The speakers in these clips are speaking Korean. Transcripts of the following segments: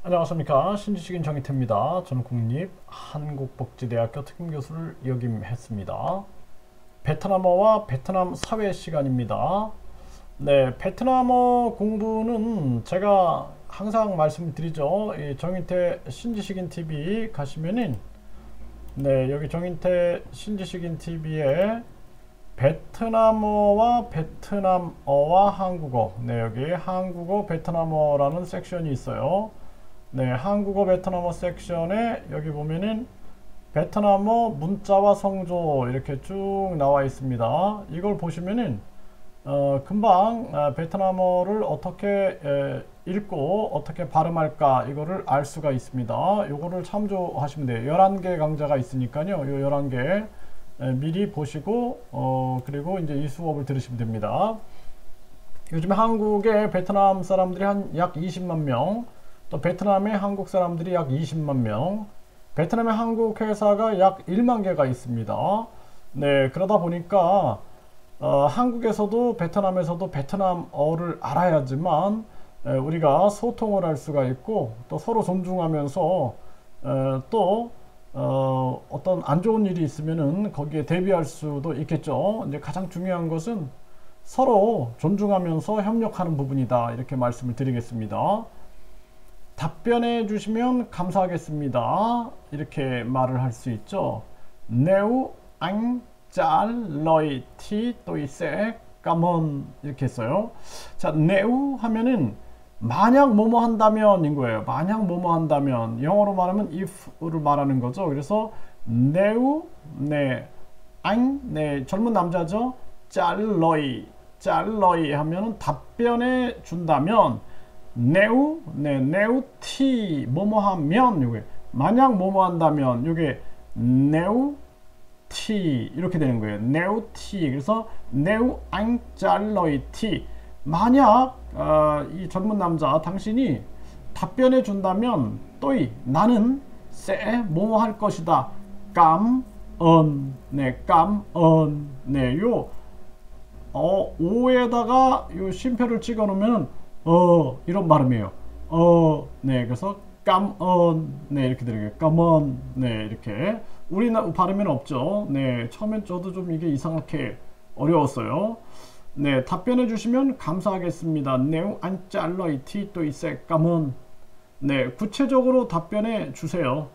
안녕하십니까. 신지식인 정희태입니다. 저는 국립한국복지대학교 특임교수를 역임했습니다. 베트남어와 베트남 사회 시간입니다. 네, 베트남어 공부는 제가 항상 말씀드리죠. 이 정희태 신지식인 TV 가시면은 네, 여기 정희태 신지식인 TV에 베트남어와 베트남어와 한국어, 네, 여기 한국어 베트남어라는 섹션이 있어요. 네, 한국어 베트남어 섹션에 여기 보면은 베트남어 문자와 성조 이렇게 쭉 나와 있습니다. 이걸 보시면은 금방 베트남어를 어떻게 읽고 어떻게 발음할까 이거를 알 수가 있습니다. 요거를 참조하시면 돼요. 11개 강좌가 있으니까요. 요 11개 미리 보시고 그리고 이제 이 수업을 들으시면 됩니다. 요즘에 한국에 베트남 사람들이 한 약 20만 명, 또 베트남에 한국 사람들이 약 20만 명, 베트남에 한국 회사가 약 1만 개가 있습니다. 네, 그러다 보니까 한국에서도 베트남에서도 베트남어를 알아야지만 우리가 소통을 할 수가 있고 또 서로 존중하면서 또 어떤 안 좋은 일이 있으면은 거기에 대비할 수도 있겠죠. 이제 가장 중요한 것은 서로 존중하면서 협력하는 부분이다. 이렇게 말씀을 드리겠습니다. 답변해 주시면 감사하겠습니다. 이렇게 말을 할 수 있죠. Nếu anh trả lời thì tôi sẽ cảm ơn 이렇게 했어요. 자, nếu 하면은 만약 뭐뭐 한다면인 거예요. 만약 뭐뭐 한다면 영어로 말하면 if를 말하는 거죠. 그래서 nếu 네 anh 네 젊은 남자죠. trả lời 하면은 답변해 준다면 nếu 네 nếu thì 뭐뭐 하면 요게 만약 뭐뭐 한다면 요게 nếu thì 이렇게 되는 거예요. nếu thì 그래서 nếu anh trả lời thì 만약 이 젊은 남자 당신이 답변해 준다면 또이 나는 sẽ 뭐뭐 할 것이다. cảm ơn 네 cảm ơn 네요 오에다가 요 쉼표를 찍어 놓으면 이런 발음이에요. 네 그래서 cảm ơn 네 이렇게 되는 거예요. cảm ơn 네 이렇게 우리나라 발음에는 없죠. 네 처음엔 저도 좀 이게 이상하게 어려웠어요. 네, 답변해 주시면 감사하겠습니다. Nếu anh trả lời thì tôi sẽ cảm ơn. 네, 구체적으로 답변해 주세요.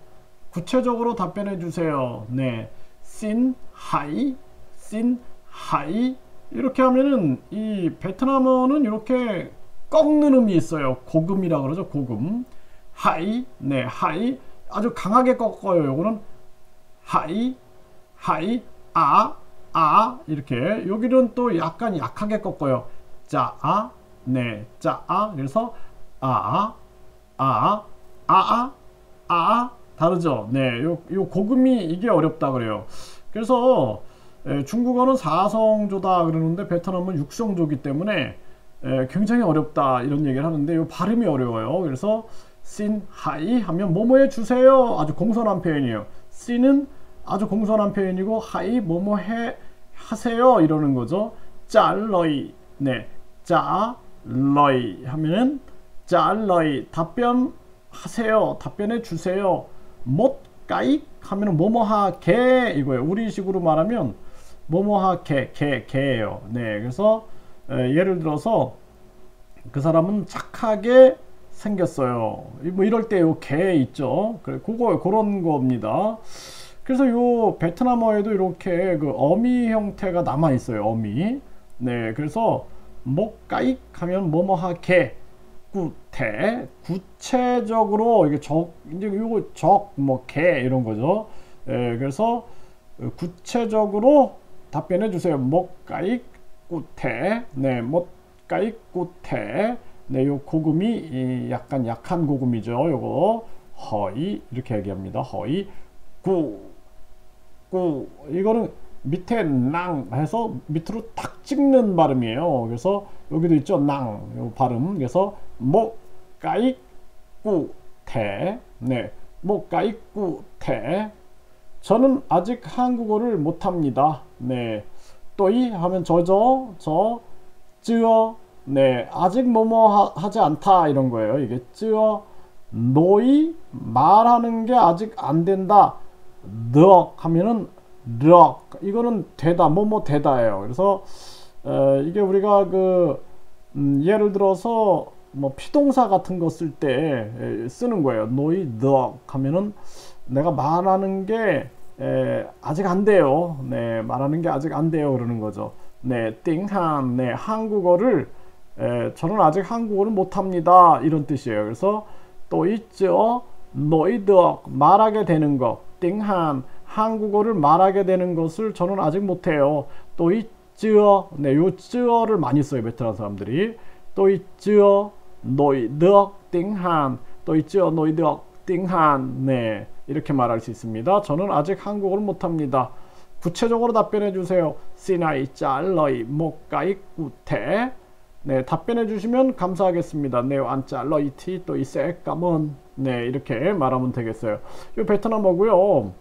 구체적으로 답변해 주세요. 네, xin hãy 이렇게 하면은 이 베트남어는 이렇게 꺾는 음이 있어요. 고금이라 그러죠. 고금. 네, 하이 아주 강하게 꺾어요. 요거는 하이, 이렇게 여기는 또 약간 약하게 꺾어요. 네, 그래서 다르죠. 네, 요 고금이 이게 어렵다 그래요. 그래서 중국어는 4성조다 그러는데 베트남은 6성조기 때문에 굉장히 어렵다 이런 얘기를 하는데 요 발음이 어려워요. 그래서 xin hãy 하면 뭐뭐 해 주세요. 아주 공손한 표현이에요. xin은 아주 공손한 표현이고 hãy 뭐뭐 해 하세요 이러는 거죠. trả lời 네, trả lời 하면은 trả lời 답변하세요. 답변해 주세요. một cái 하면은 뭐뭐 하게 이거예요. 우리식으로 말하면 뭐뭐 하게 개예요. 네, 그래서 예를 들어서 그 사람은 착하게 생겼어요. 뭐 이럴 때 요 개 있죠. 그런 겁니다. 그래서 요 베트남어에도 이렇게 그 어미 형태가 남아 있어요. 어미. 네, 그래서 목가익 하면 뭐뭐 하게 구태 구체적으로 이게 이제 요거 뭐 개 이런 거죠. 그래서 구체적으로 답변해 주세요. 목가익 구태 네, 목가익 구태 네, 요 고금이 약간 약한 고금이죠. 요거 허이 이렇게 얘기합니다. 허이 구 이거는 밑에 낭 해서 밑으로 탁 찍는 발음이에요. 그래서 여기도 있죠. 낭 요 발음. 그래서 목가익 구태 네, 목가익 구태 저는 아직 한국어를 못합니다. 네, 또이 하면 저죠. 쯔어 네, 아직 뭐뭐 하지 않다 이런 거예요. 이게 쯔어 너희 말하는 게 아직 안 된다. 너 하면은 럭 이거는 되다 뭐뭐 되다예요. 그래서 이게 우리가 예를 들어서 뭐 피동사 같은 거 쓸 때 쓰는 거예요. 너희 너 하면은 내가 말하는 게 아직 안 돼요. 네, 말하는 게 아직 안 돼요. 그러는 거죠. 네, 띵한 네, 한국어를 저는 아직 한국어를 못합니다. 이런 뜻이에요. 그래서 또 있죠. 너희들 말하게 되는 거. 띵한 한국어를 말하게 되는 것을 저는 아직 못해요. 또 있죠. 네, 요 쯔어를 많이 써요. 베트남 사람들이. 또 있죠. 너희들 띵한 또 있죠. 너희들 띵한 네, 이렇게 말할 수 있습니다. 저는 아직 한국어를 못합니다. 구체적으로 답변해 주세요. 시나이 짤러이 목가이 구태 네, 답변해 주시면 감사하겠습니다. 네, 안 짤러이 티 또 이 새까먼 네, 이렇게 말하면 되겠어요. 요 베트남어고요.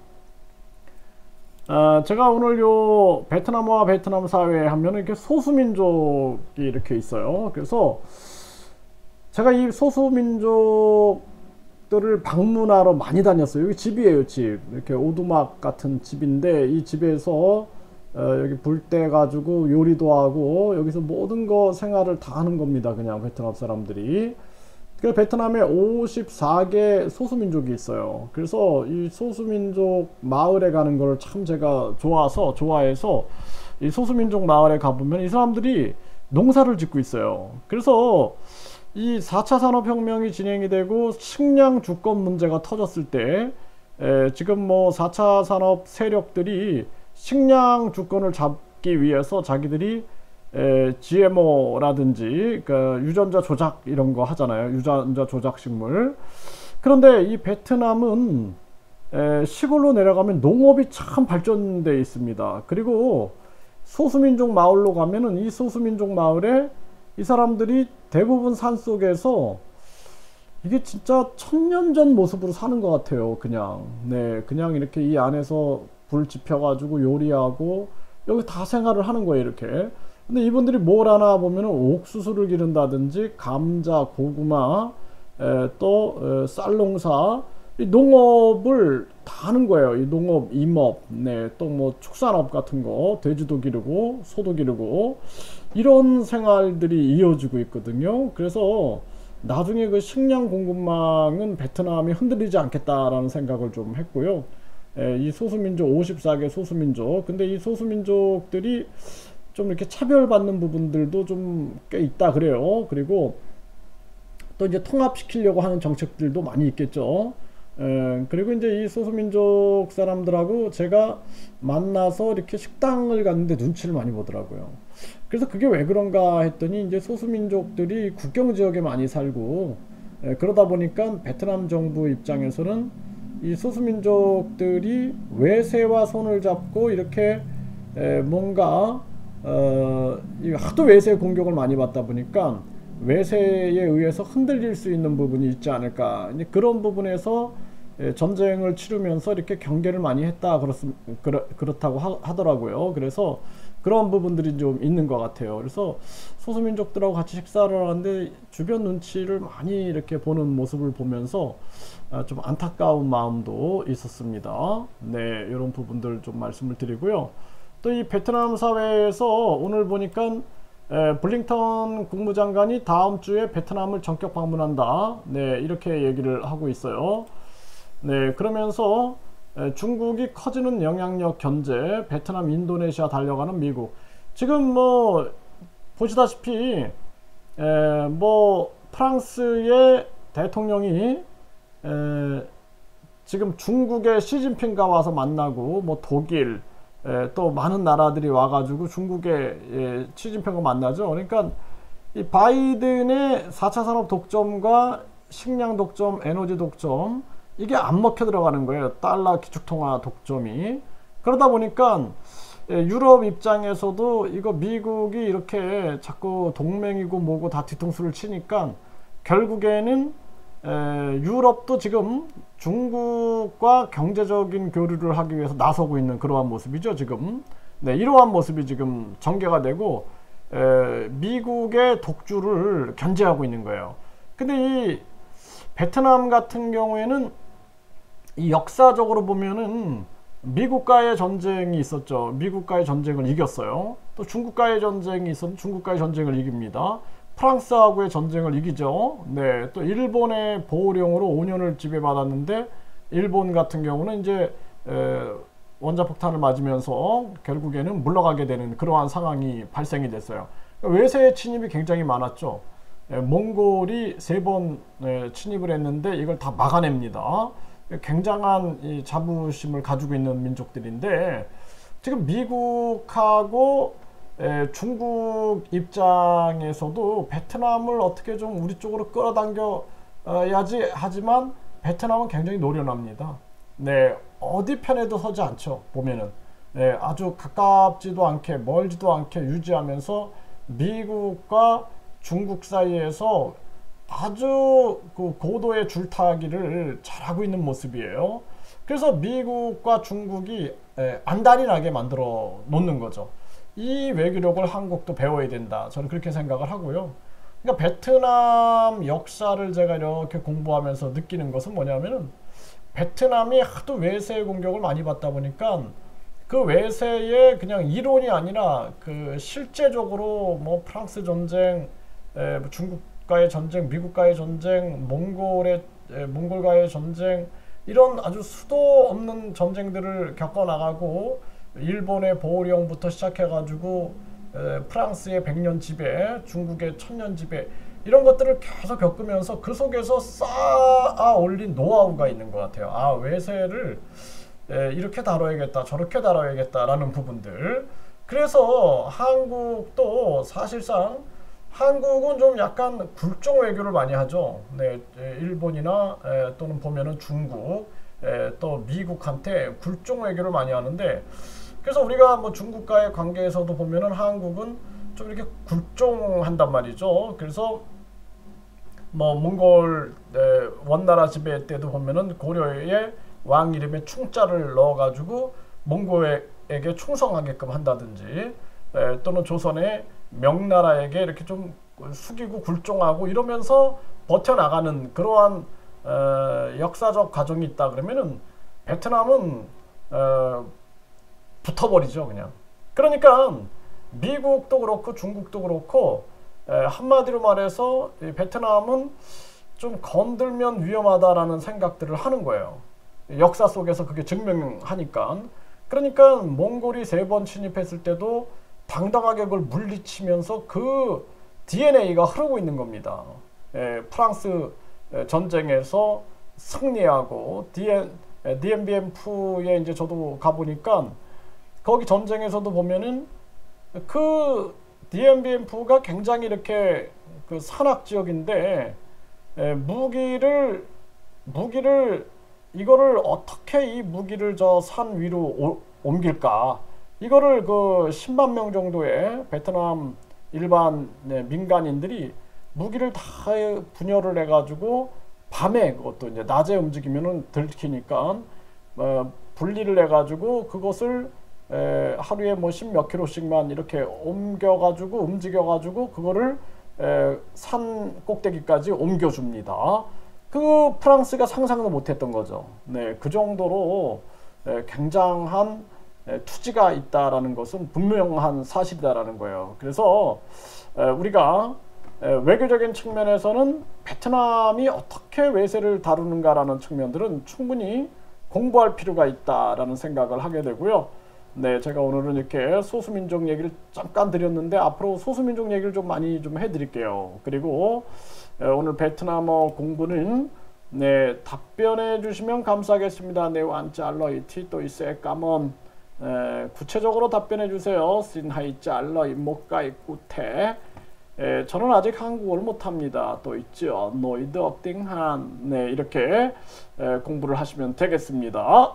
제가 오늘 요 베트남어와 베트남 사회 하면 이렇게 소수민족이 이렇게 있어요. 그래서 제가 이 소수민족들을 방문하러 많이 다녔어요. 여기 집이에요, 집. 이렇게 오두막 같은 집인데 이 집에서 여기 불 때 가지고 요리도 하고 여기서 모든 거 생활을 다 하는 겁니다. 그냥 베트남 사람들이. 그 베트남에 54개 소수민족이 있어요. 그래서 이 소수민족 마을에 가는 걸 참 제가 좋아해서 이 소수민족 마을에 가보면 이 사람들이 농사를 짓고 있어요. 그래서 이 4차 산업혁명이 진행이 되고 식량 주권 문제가 터졌을 때 지금 뭐 4차 산업 세력들이 식량 주권을 잡기 위해서 자기들이 GMO라든지 유전자 조작 이런 거 하잖아요. 유전자 조작 식물. 그런데 이 베트남은 시골로 내려가면 농업이 참 발전돼 있습니다. 그리고 소수민족 마을로 가면은 이 소수민족 마을에 이 사람들이 대부분 산속에서 이게 진짜 1000년 전 모습으로 사는 것 같아요. 그냥 네, 그냥 이렇게 이 안에서 불 지펴가지고 요리하고 여기 다 생활을 하는 거예요. 이렇게. 근데 이분들이 뭘 하나 보면은 옥수수를 기른다든지 감자, 고구마, 또 쌀농사, 이 농업을 다 하는 거예요. 이 농업, 임업, 네, 또 뭐 축산업 같은 거, 돼지도 기르고 소도 기르고 이런 생활들이 이어지고 있거든요. 그래서 나중에 그 식량 공급망은 베트남이 흔들리지 않겠다라는 생각을 좀 했고요. 이 소수민족 54개 소수민족, 근데 이 소수민족들이 좀 이렇게 차별받는 부분들도 좀 꽤 있다 그래요. 그리고 또 이제 통합시키려고 하는 정책들도 많이 있겠죠. 그리고 이제 이 소수민족 사람들하고 제가 만나서 이렇게 식당을 갔는데 눈치를 많이 보더라고요. 그래서 그게 왜 그런가 했더니 이제 소수민족들이 국경 지역에 많이 살고 그러다 보니까 베트남 정부 입장에서는 이 소수민족들이 외세와 손을 잡고 이렇게 뭔가 하도 외세 공격을 많이 받다 보니까 외세에 의해서 흔들릴 수 있는 부분이 있지 않을까. 그런 부분에서 전쟁을 치르면서 이렇게 경계를 많이 했다 그렇다고 하더라고요. 그래서 그런 부분들이 좀 있는 것 같아요. 그래서 소수민족들하고 같이 식사를 하는데 주변 눈치를 많이 이렇게 보는 모습을 보면서 좀 안타까운 마음도 있었습니다. 네, 이런 부분들 좀 말씀을 드리고요. 또 이 베트남 사회에서 오늘 보니까 블링턴 국무장관이 다음 주에 베트남을 전격 방문한다. 네, 이렇게 얘기를 하고 있어요. 네, 그러면서 중국이 커지는 영향력 견제, 베트남, 인도네시아 달려가는 미국. 지금 뭐 보시다시피 뭐 프랑스의 대통령이 지금 중국의 시진핑과 와서 만나고 뭐 독일 또 많은 나라들이 와가지고 중국의 시진핑과 만나죠. 그러니까 이 바이든의 4차 산업 독점과 식량 독점, 에너지 독점 이게 안 먹혀 들어가는 거예요. 달러 기축통화 독점이. 그러다 보니까 유럽 입장에서도 이거 미국이 이렇게 자꾸 동맹이고 뭐고 다 뒤통수를 치니까 결국에는 유럽도 지금 중국과 경제적인 교류를 하기 위해서 나서고 있는 그러한 모습이죠. 지금 네, 이러한 모습이 지금 전개가 되고 미국의 독주를 견제하고 있는 거예요. 근데 이 베트남 같은 경우에는 이 역사적으로 보면은 미국과의 전쟁이 있었죠. 미국과의 전쟁을 이겼어요. 또 중국과의 전쟁이 있었는데 중국과의 전쟁을 이깁니다. 프랑스하고의 전쟁을 이기죠. 네, 또 일본의 보호령으로 5년을 지배받았는데 일본 같은 경우는 이제 원자폭탄을 맞으면서 결국에는 물러가게 되는 그러한 상황이 발생이 됐어요. 외세의 침입이 굉장히 많았죠. 몽골이 3번 침입을 했는데 이걸 다 막아냅니다. 굉장한 이 자부심을 가지고 있는 민족들인데 지금 미국하고 중국 입장에서도 베트남을 어떻게 좀 우리 쪽으로 끌어당겨야지 하지만 베트남은 굉장히 노련합니다. 네, 어디 편에도 서지 않죠. 보면은 아주 가깝지도 않게 멀지도 않게 유지하면서 미국과 중국 사이에서 아주 그 고도의 줄타기를 잘하고 있는 모습이에요. 그래서 미국과 중국이 안달이 나게 만들어 놓는 거죠. 이 외교력을 한국도 배워야 된다. 저는 그렇게 생각을 하고요. 그러니까 베트남 역사를 제가 이렇게 공부하면서 느끼는 것은 뭐냐면은 베트남이 하도 외세의 공격을 많이 받다 보니까 그 외세의 그냥 이론이 아니라 그 실제적으로 뭐 프랑스 전쟁, 중국과의 전쟁, 미국과의 전쟁, 몽골과의 전쟁 이런 아주 수도 없는 전쟁들을 겪어나가고 일본의 보호령부터 시작해가지고 프랑스의 100년 지배, 중국의 1000년 지배 이런 것들을 계속 겪으면서 그 속에서 쌓아 올린 노하우가 있는 것 같아요. 아, 외세를 이렇게 다뤄야겠다, 저렇게 다뤄야겠다라는 부분들. 그래서 한국도 사실상 한국은 좀 약간 굴종 외교를 많이 하죠. 네, 일본이나 또는 보면은 중국, 또 미국한테 굴종 외교를 많이 하는데 그래서 우리가 뭐 중국과의 관계에서도 보면은 한국은 좀 이렇게 굴종한단 말이죠. 그래서 뭐 몽골 원나라 지배 때도 보면은 고려의 왕 이름에 충자를 넣어가지고 몽골에게 충성하게끔 한다든지 또는 조선의 명나라에게 이렇게 좀 숙이고 굴종하고 이러면서 버텨나가는 그러한 역사적 과정이 있다 그러면은 베트남은 붙어버리죠 그냥. 그러니까 미국도 그렇고 중국도 그렇고 한마디로 말해서 베트남은 좀 건들면 위험하다라는 생각들을 하는 거예요. 역사 속에서 그게 증명하니까. 그러니까 몽골이 3번 침입했을 때도 당당하게 그걸 물리치면서 그 DNA가 흐르고 있는 겁니다. 프랑스 전쟁에서 승리하고 DMBMF에 이제 저도 가보니까 거기 전쟁에서도 보면은 그 DMBMF가 굉장히 이렇게 그 산악 지역인데 무기를 이거를 어떻게 이 무기를 저 산 위로 옮길까? 이거를 그 10만 명 정도의 베트남 일반 민간인들이 무기를 다 분열을 해가지고 밤에 그것도 이제 낮에 움직이면은 들키니까 분리를 해가지고 그것을 하루에 뭐 10몇 킬로씩만 이렇게 옮겨가지고 움직여가지고 그거를 산 꼭대기까지 옮겨줍니다. 그 프랑스가 상상도 못했던 거죠. 네, 그 정도로 굉장한 투지가 있다라는 것은 분명한 사실이다라는 거예요. 그래서 우리가 외교적인 측면에서는 베트남이 어떻게 외세를 다루는가라는 측면들은 충분히 공부할 필요가 있다라는 생각을 하게 되고요. 네, 제가 오늘은 이렇게 소수민족 얘기를 잠깐 드렸는데 앞으로 소수민족 얘기를 좀 많이 좀 해드릴게요. 그리고 오늘 베트남어 공부는 네, 답변해 주시면 감사하겠습니다. 네, 완짤러이티 또 있어요. 까먼 구체적으로 답변해 주세요. 신하이 짤러이 못가이 꾸태. 저는 아직 한국어를 못합니다. 또 있죠. 노이드 업딩한. 네, 이렇게 공부를 하시면 되겠습니다.